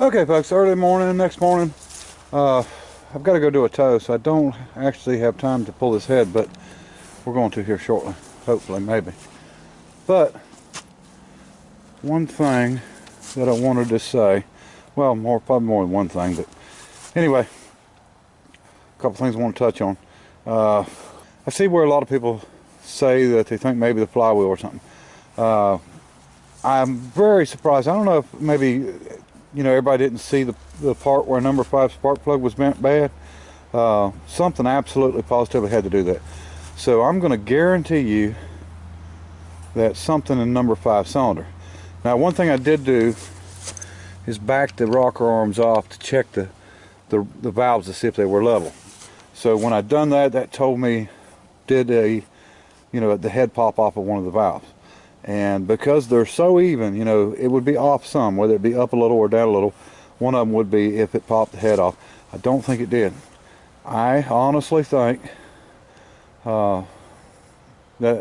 Okay folks, early morning, next morning, I've got to go do a tow, so I don't actually have time to pull this head, but we're going to here shortly, hopefully, maybe. But one thing that I wanted to say, well, probably more than one thing, but anyway, a couple things I want to touch on. I see where a lot of people say that they think maybe the flywheel or something. I'm very surprised. I don't know if maybe, everybody didn't see the part where number 5 spark plug was bent bad. Something absolutely positively had to do that. So I'm going to guarantee you that something in number 5 cylinder. Now, one thing I did do is back the rocker arms off to check the valves to see if they were level. So when I done that, that told me the head pop off of one of the valves. And because they're so even, it would be off some, whether it be up a little or down a little. One of them would be if it popped the head off. I don't think it did. I honestly think that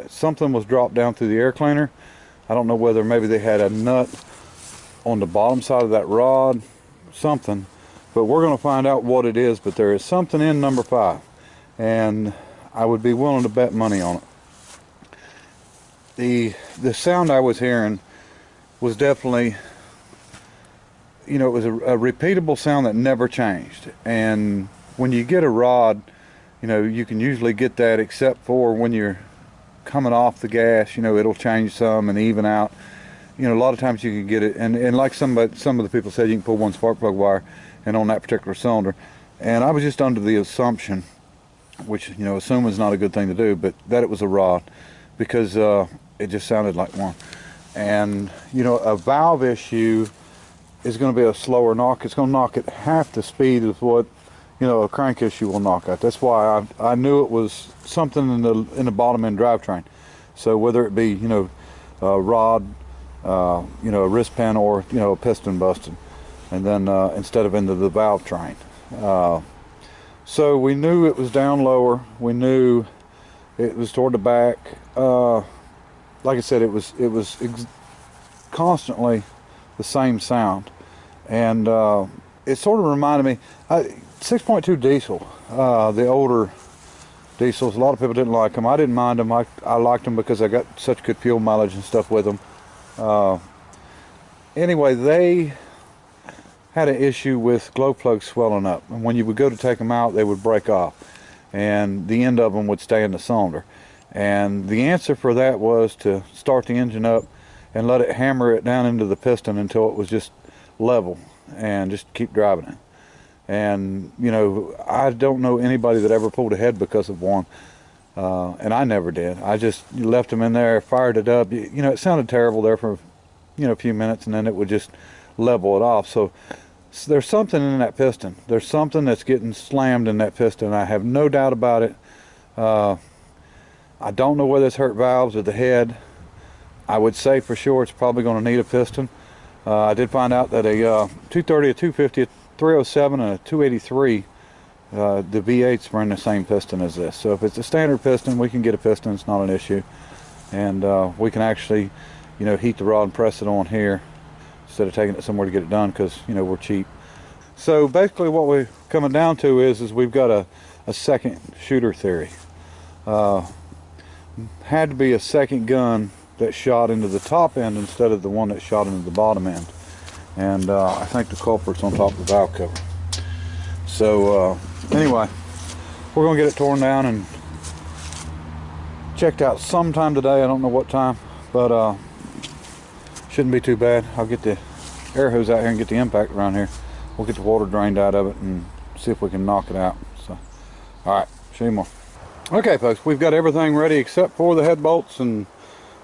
something was dropped down through the air cleaner. I don't know whether maybe they had a nut on the bottom side of that rod, something. But we're going to find out what it is. But there is something in number 5. And I would be willing to bet money on it. The sound I was hearing was definitely, it was a repeatable sound that never changed. And when you get a rod, you can usually get that, except for when you're coming off the gas, it'll change some and even out. A lot of times you can get it, and like some of the people said, you can pull one spark plug wire and on that particular cylinder. And I was just under the assumption, which assume is not a good thing to do, but that it was a rod, because it just sounded like one. And a valve issue is going to be a slower knock. It's going to knock at half the speed of what a crank issue will knock at. That's why I knew it was something in the bottom end drivetrain. So whether it be a rod, a wrist pin, or a piston busted, and then instead of into the valve train. So we knew it was down lower. We knew it was toward the back. Like I said, it was constantly the same sound, and it sort of reminded me 6.2 diesel, the older diesels. A lot of people didn't like them. I didn't mind them. I liked them because I got such good fuel mileage and stuff with them. Anyway, they had an issue with glow plugs swelling up, and when you would go to take them out, they would break off, and the end of them would stay in the cylinder. And the answer for that was to start the engine up and let it hammer it down into the piston until it was just level, and just keep driving it. And I don't know anybody that ever pulled a head because of one, and I never did. I just left them in there, fired it up. It sounded terrible there for a few minutes, and then it would just level it off. So there's something in that piston. There's something that's getting slammed in that piston. I have no doubt about it. I don't know whether it's hurt valves or the head. I would say for sure it's probably going to need a piston. I did find out that a 230, a 250, a 307, and a 283, the V8s were in the same piston as this. So if it's a standard piston, we can get a piston. It's not an issue. And we can actually, heat the rod and press it on here instead of taking it somewhere to get it done, because, we're cheap. So basically what we're coming down to is we've got a second shooter theory. Had to be a second gun that shot into the top end instead of the one that shot into the bottom end. And I think the culprit's on top of the valve cover. So anyway, we're going to get it torn down and checked out sometime today. I don't know what time, but shouldn't be too bad. I'll get the air hose out here and get the impact around here. We'll get the water drained out of it and see if we can knock it out. So, all right, show you more. Okay folks, we've got everything ready except for the head bolts and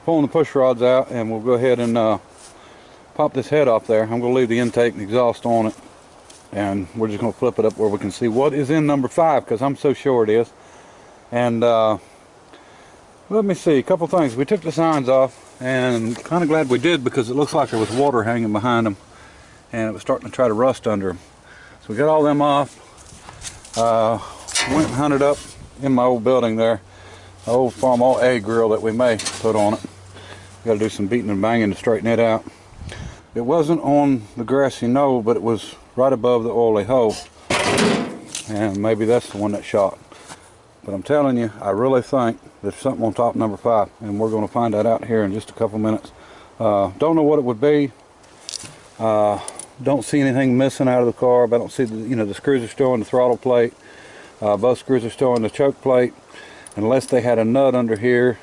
pulling the push rods out, and we'll go ahead and pop this head off there. I'm going to leave the intake and exhaust on it, and we're just going to flip it up where we can see what is in number 5, because I'm so sure it is. And let me see, a couple things. We took the signs off, and I'm kind of glad we did, because it looks like there was water hanging behind them and it was starting to try to rust under them. So we got all them off. Went and hunted up in my old building there, an old Farm All A grill that we may put on it. Got to do some beating and banging to straighten it out. It wasn't on the grassy knoll, but it was right above the oily hole. And maybe that's the one that shot. But I'm telling you, I really think there's something on top number 5, and we're going to find that out here in just a couple minutes. Don't know what it would be. Don't see anything missing out of the carb. I don't see the screws are still in the throttle plate. Both screws are still in the choke plate, unless they had a nut under here,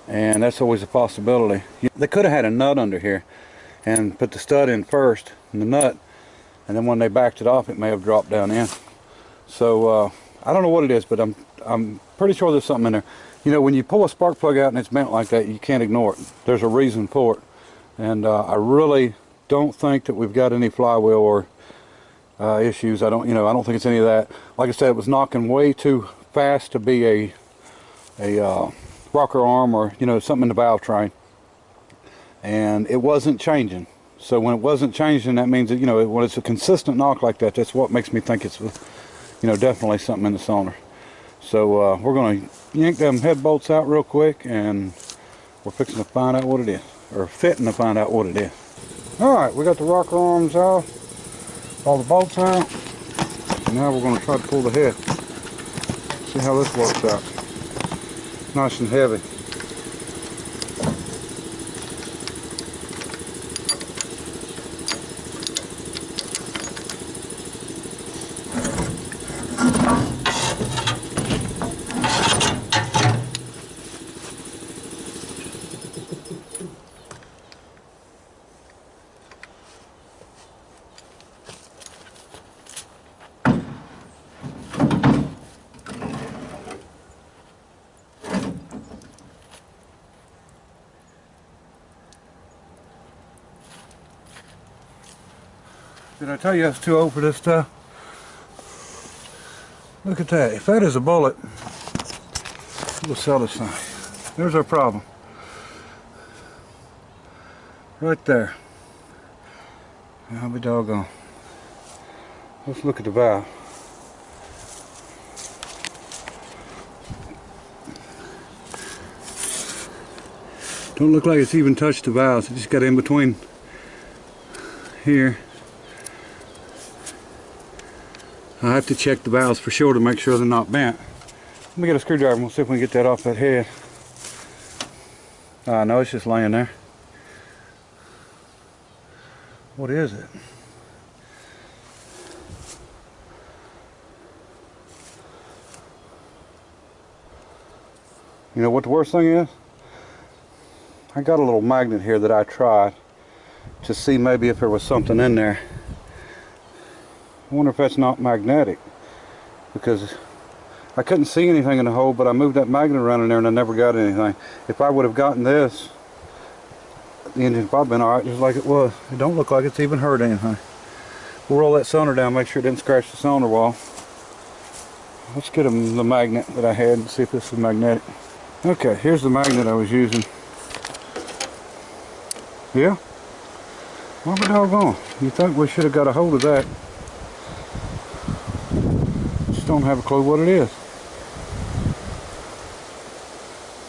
and that's always a possibility. They could have had a nut under here and put the stud in first and the nut, and then when they backed it off, it may have dropped down in. So I don't know what it is, but I'm pretty sure there's something in there. You know, when you pull a spark plug out and it's bent like that, you can't ignore it. There's a reason for it, and I really don't think that we've got any flywheel or issues. I don't think it's any of that. Like I said, it was knocking way too fast to be a rocker arm or something in the valve train, and it wasn't changing. So when it wasn't changing, that means that when it's a consistent knock like that, that's what makes me think it's definitely something in the cylinder. So we're going to yank them head bolts out real quick, and we're fixing to find out what it is, or fitting to find out what it is. Alright, we got the rocker arms off, all the bolts out, and now we're going to try to pull the head. See how this works out. Nice and heavy. Did I tell you I was too old for this stuff? Look at that. If that is a bullet, we'll sell this thing. There's our problem. Right there. I'll be doggone. Let's look at the valve. Don't look like it's even touched the valves. It just got in between here. I have to check the valves for sure to make sure they're not bent. Let me get a screwdriver and we'll see if we can get that off that head. No, it's just laying there. What is it? You know what the worst thing is? I got a little magnet here that I tried to see maybe if there was something in there. I wonder if that's not magnetic, because I couldn't see anything in the hole, but I moved that magnet around in there and I never got anything. If I would have gotten this, the engine's probably been alright just like it was. It don't look like it's even hurt anything. We'll roll that cylinder down, make sure it didn't scratch the cylinder wall. Let's get the magnet that I had and see if this is magnetic. Okay, here's the magnet I was using. Yeah? Well, we're doggone. You think we should have got a hold of that. Just don't have a clue what it is.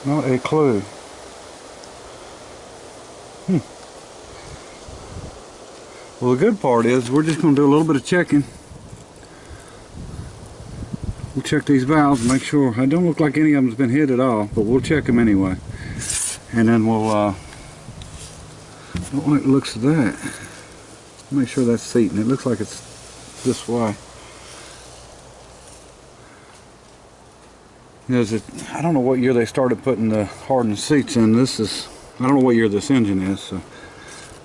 Not a clue. Well, the good part is we're just going to do a little bit of checking. We'll check these valves and make sure. I don't look like any of them's been hit at all, but we'll check them anyway. And then we'll don't like the looks of that. Make sure that's seating. It looks like it's this way. I don't know what year they started putting the hardened seats in. I don't know what year this engine is, so,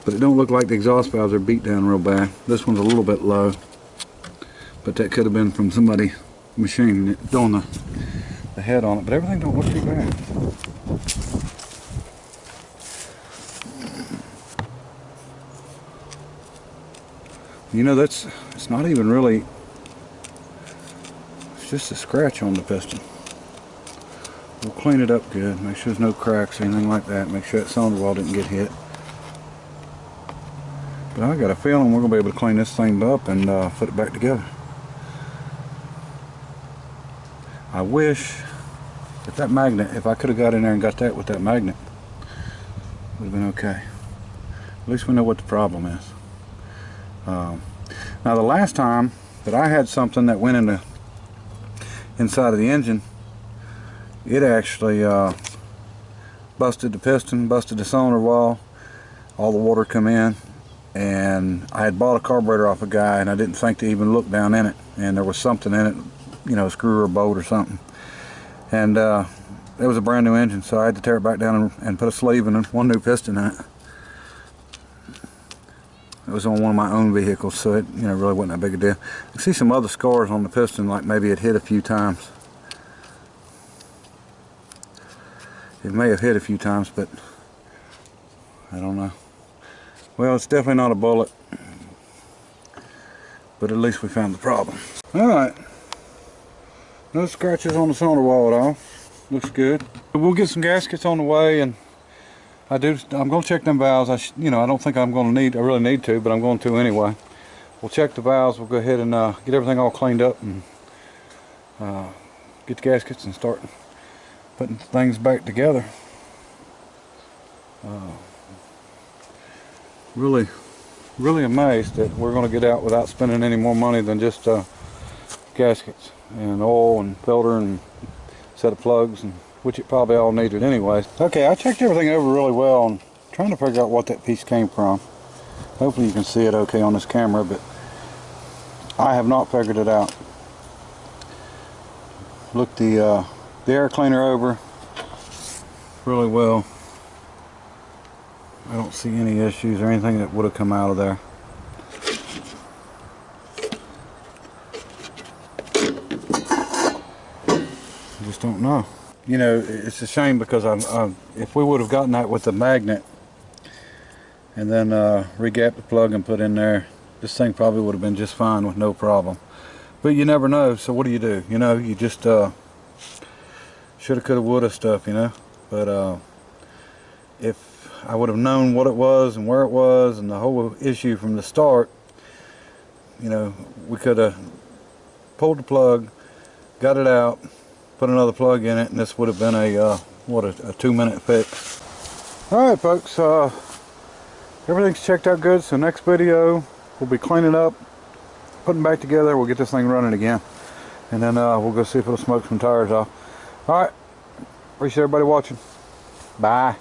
but it don't look like the exhaust valves are beat down real bad. This one's a little bit low, but that could have been from somebody machining it, doing the head on it. But everything don't look too bad. You know, it's not even really, it's just a scratch on the piston. We'll clean it up good, make sure there's no cracks or anything like that, make sure that cylinder wall didn't get hit. But I got a feeling we're going to be able to clean this thing up and put it back together. I wish that magnet, if I could have got in there and got that with that magnet, would have been okay. least we know what the problem is. Now the last time that I had something that went inside of the engine, it actually busted the piston, busted the cylinder wall, all the water come in, and I had bought a carburetor off a guy and I didn't think to even look down in it, and there was something in it, you know, a screw or a bolt or something, and it was a brand new engine, so I had to tear it back down and put a sleeve and one new piston in it. It was on one of my own vehicles, so it, you know, really wasn't that big a deal. You can see some other scars on the piston, like maybe it hit a few times. It may have hit a few times, but I don't know. Well, it's definitely not a bullet, but at least we found the problem. Alright, no scratches on the cylinder wall at all. Looks good. We'll get some gaskets on the way, and I'm going to check them valves. You know, I don't think I really need to, but I'm going to anyway. We'll check the valves. We'll go ahead and get everything all cleaned up and get the gaskets and start putting things back together. Really amazed that we're going to get out without spending any more money than just gaskets and oil and filter and set of plugs, and which it probably all needed anyway. Okay, I checked everything over really well and trying to figure out what that piece came from. Hopefully you can see it okay on this camera, but I have not figured it out. Looked the air cleaner over really well. I don't see any issues or anything that would have come out of there. I just don't know. You know, it's a shame because if we would have gotten that with the magnet and then regapped the plug and put in there, this thing probably would have been just fine with no problem. But you never know, so what do? You know, you just shoulda, coulda, woulda stuff, you know. But if I would have known what it was and where it was and the whole issue from the start, you know, we could have pulled the plug, got it out, put another plug in it, and this would have been a 2-minute fix. Alright folks, everything's checked out good, so next video we'll be cleaning up, putting back together. We'll get this thing running again, and then we'll go see if it'll smoke some tires off. Alright, appreciate everybody watching. Bye.